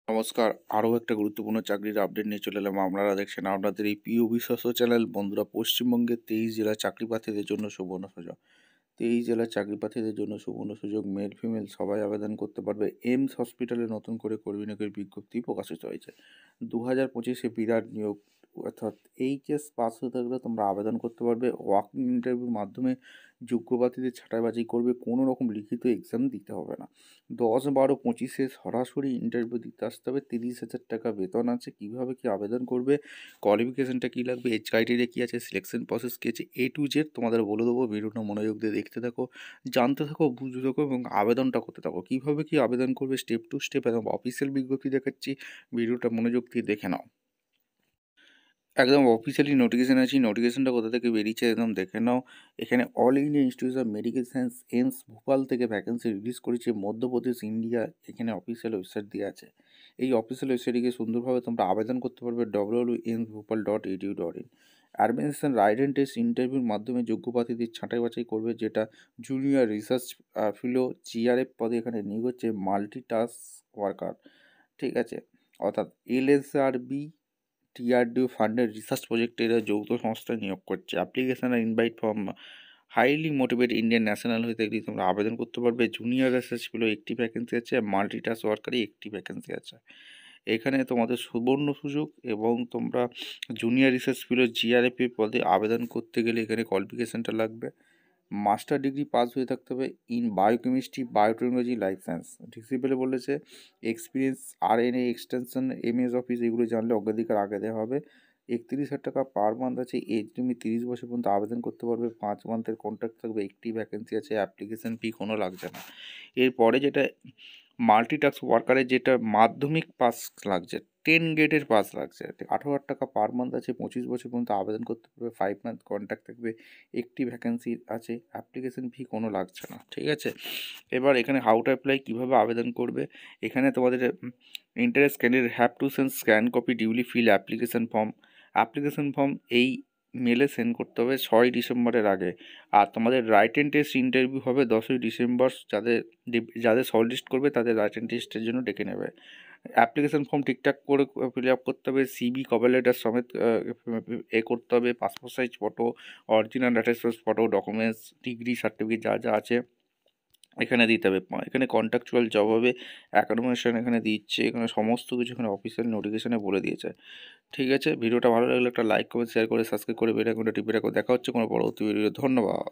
নমস্কার, আরও একটা গুরুত্বপূর্ণ চাকরির আপডেট নিয়ে চলে এলাম। আপনারা দেখছেন আপনাদের এই প্রিয় বিশ্বস্ত চ্যানেল। বন্ধুরা, পশ্চিমবঙ্গের 23 জেলার চাকরি প্রার্থীদের জন্য সুবর্ণ সুযোগ। 23 জেলার চাকরি প্রার্থীদের জন্য সুবর্ণ সুযোগ। মেল ফিমেল সবাই আবেদন করতে পারবে। এইমস হসপিটালে নতুন করে কর্মী নিয়োগের বিজ্ঞপ্তি প্রকাশিত হয়েছে। 2025-এ বিরাট নিয়োগ, অর্থাৎ এইচএস পাস হয়ে থাকলে তোমরা আবেদন করতে পারবে। ওয়াকিং ইন্টারভিউর মাধ্যমে যোগ্য প্রার্থীদের ছাঁটাই বাছাই করবে। কোনো রকম লিখিত এক্সাম দিতে হবে না। 10-12-25-এ সরাসরি ইন্টারভিউ দিতে আসতে হবে। 30,000 টাকা বেতন আছে। কীভাবে কী আবেদন করবে, কোয়ালিফিকেশানটা কী লাগবে, এজ ক্রাইটেরিয়া কী আছে, সিলেকশন প্রসেস কী আছে, A to Z তোমাদের বলে দেবো। ভিডিওটা মনোযোগ দিয়ে দেখতে থাকো, জানতে থাকো, বুঝতে থাকো এবং আবেদনটা করতে থাকো। কীভাবে কী আবেদন করবে স্টেপ টু স্টেপ এবং অফিসিয়াল বিজ্ঞপ্তি দেখাচ্ছি। ভিডিওটা মনোযোগ দিয়ে দেখে নাও। একদম অফিসিয়ালি নোটিফিকেশান আছে। নোটিফিকেশানটা কোথা থেকে বেরিয়েছে একদম দেখে নাও। এখানে all India institute of medical science AIIMS Bhopal থেকে ভ্যাকেন্সি রিলিজ করেছে মধ্যপ্রদেশ ইন্ডিয়া। এখানে অফিসিয়াল ওয়েবসাইট দেওয়া আছে। এই অফিসিয়াল ওয়েবসাইটে গিয়ে সুন্দরভাবে তোমরা আবেদন করতে পারবে www.aims-bhopal.edu.in। Admission right and test ইন্টারভিউর মাধ্যমে যোগ্য প্রার্থীদের ছাঁটাই বাছাই করবে, যেটা জুনিয়র রিসার্চ ফেলো জিআরএফ পদে এখানে নিয়োগ হচ্ছে মাল্টিটাস্ক ওয়ার্কার। ঠিক আছে, অর্থাৎ LSRB টিআরডিও ফান্ডের রিসার্চ প্রজেক্টে এরা যৌথ সংস্থায় নিয়োগ করছে। অ্যাপ্লিকেশন আর invite form highly motivate Indian national হয়ে থাকলে তোমরা আবেদন করতে পারবে। জুনিয়র রিসার্চ ফেলো একটি ভ্যাকেন্সি আছে, মাল্টিটাস্ক ওয়ার্কারই একটি ভ্যাকেন্সি আছে। এখানে তোমাদের সুবর্ণ সুযোগ এবং তোমরা জুনিয়র রিসার্চ ফেলো জিআরএফ পদে আবেদন করতে গেলে এখানে কোয়ালিফিকেশানটা লাগবে। মাস্টার ডিগ্রি পাস হয়ে থাকতে হবে in biochemistry, biotechnology, life science. ডিসিপ্লিনে বলেছে experience RNA extension MS office এগুলো জানলে অগ্রাধিকার আগে দেওয়া হবে। 31,000 টাকা পার মান্থ আছে। এজ লিমিট 30 বছর পর্যন্ত আবেদন করতে পারবে। 5 মান্থের কন্ট্রাক্ট থাকবে। একটি ভ্যাকেন্সি আছে। অ্যাপ্লিকেশন ফি কোনো লাগছে না। এরপরে যেটা মাল্টিটাস্ক ওয়ার্কারের, যেটা মাধ্যমিক পাস লাগছে, 10 গ্রেডের পাস লাগছে, 18,000 টাকা পার মান্থ আছে। 25 বছর পর্যন্ত আবেদন করতে পারবে। 5 মান্থ কন্ট্রাক্ট থাকবে। একটি ভ্যাকেন্সি আছে। অ্যাপ্লিকেশন ফি কোনো লাগছে না। ঠিক আছে, এবার এখানে হাউ টু অ্যাপ্লাই, কীভাবে আবেদন করবে। এখানে তোমাদের interest candidate have to send scan copy duly feel application form. Application form এই মেলে সেন্ড করতে হবে 6 ডিসেম্বরের আগে। আর তোমাদের রাইট অ্যান্ড টেস্ট ইন্টারভিউ হবে 10ই ডিসেম্বর। যাদের শর্ট লিস্ট করবে তাদের রাইট অ্যান্ড টেস্টের জন্য ডেকে নেবে। অ্যাপ্লিকেশন ফর্ম ঠিকঠাক করে ফিল আপ করতে হবে। সিবি কভার লেটার সমেত করতে হবে। Passport size photo, original attached photo, documents, degree certificate যা যা আছে এখানে দিতে হবে। এখানে কন্ট্রাকচুয়াল জব হবে, অ্যাকোমোডেশন এখানে দিচ্ছে। এখানে সমস্ত কিছু এখানে অফিসিয়াল নোটিফিকেশনে বলে দিয়েছে। ঠিক আছে, ভিডিওটা ভালো লাগলে একটা লাইক, কমেন্ট, শেয়ার করে সাবস্ক্রাইব করে বেল আইকনটা টিপে রাখো। দেখা হচ্ছে কোনো পরবর্তী ভিডিও। ধন্যবাদ।